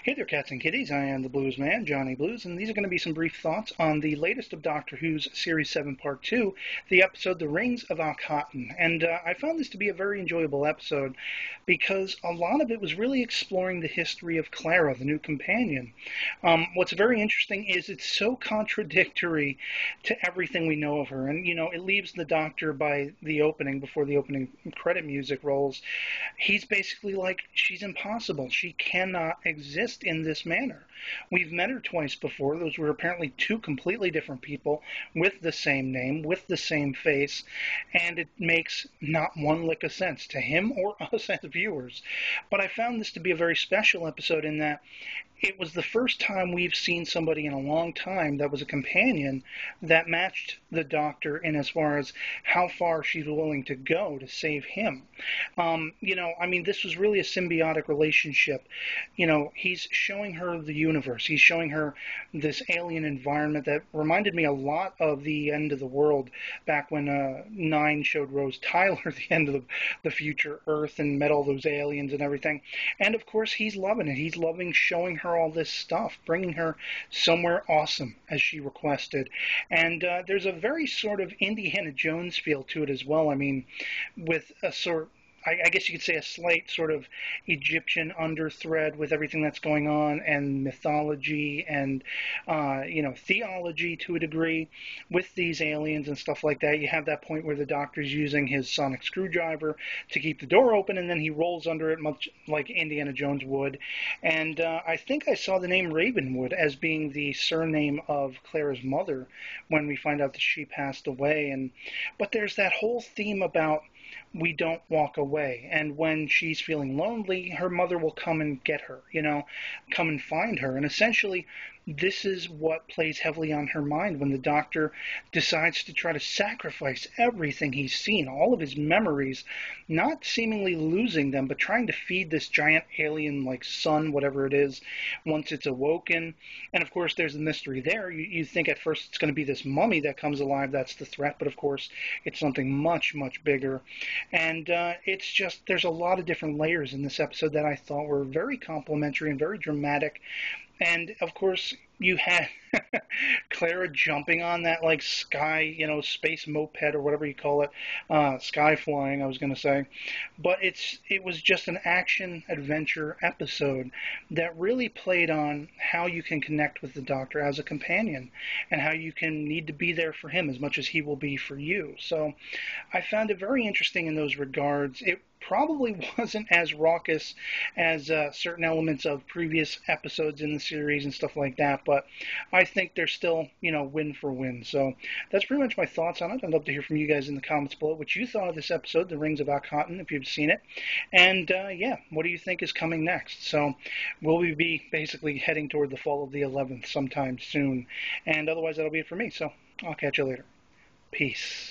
Hey there, cats and kitties. I am the Blues Man, Johnny Blues, and these are going to be some brief thoughts on the latest of Doctor Who's Series 7 Part 2, the episode The Rings of Akhaten. And I found this to be a very enjoyable episode because a lot of it was really exploring the history of Clara, the new companion. What's very interesting is it's so contradictory to everything we know of her. And, it leaves the Doctor by the opening, before the opening credit music rolls. He's basically like, she's impossible. She cannot exist in this manner. We've met her twice before. Those were apparently two completely different people with the same name, with the same face, and it makes not one lick of sense to him or us as viewers. But I found this to be a very special episode in that it was the first time we've seen somebody in a long time that was a companion that matched the Doctor in as far as how far she's willing to go to save him. This was really a symbiotic relationship. He's showing her the universe. He's showing her this alien environment that reminded me a lot of the end of the world back when Nine showed Rose Tyler the end of the future Earth and met all those aliens and everything. And of course, he's loving it. He's loving showing her all this stuff, bringing her somewhere awesome as she requested. And there's a very sort of Indiana Jones feel to it as well. I mean, with a sort I guess you could say a slight sort of Egyptian underthread with everything that's going on, and mythology and theology to a degree with these aliens and stuff like that. You have that point where the Doctor's using his sonic screwdriver to keep the door open, and then he rolls under it much like Indiana Jones would. And I think I saw the name Ravenwood as being the surname of Clara's mother when we find out that she passed away. But there's that whole theme about we don't walk away. And when she's feeling lonely, her mother will come and get her, come and find her. And essentially, this is what plays heavily on her mind when the Doctor decides to try to sacrifice everything he's seen, all of his memories, not seemingly losing them, but trying to feed this giant alien like sun, whatever it is, once it's awoken. And of course, there's the mystery there. You think at first it's going to be this mummy that comes alive that's the threat, but of course, it's something much, much bigger. And it's just, there's a lot of different layers in this episode that I thought were very complimentary and very dramatic. And of course, you had Clara jumping on that like sky, space moped or whatever you call it, sky flying, I was going to say. But it was just an action adventure episode that really played on how you can connect with the Doctor as a companion and how you can need to be there for him as much as he will be for you. So I found it very interesting in those regards. It probably wasn't as raucous as certain elements of previous episodes in the series and stuff like that, but I think they're still, win for win. So that's pretty much my thoughts on it. I'd love to hear from you guys in the comments below what you thought of this episode, The Rings of Akhaten, if you've seen it. And what do you think is coming next? So will we be basically heading toward the fall of the 11th sometime soon? And otherwise, that'll be it for me. So I'll catch you later. Peace.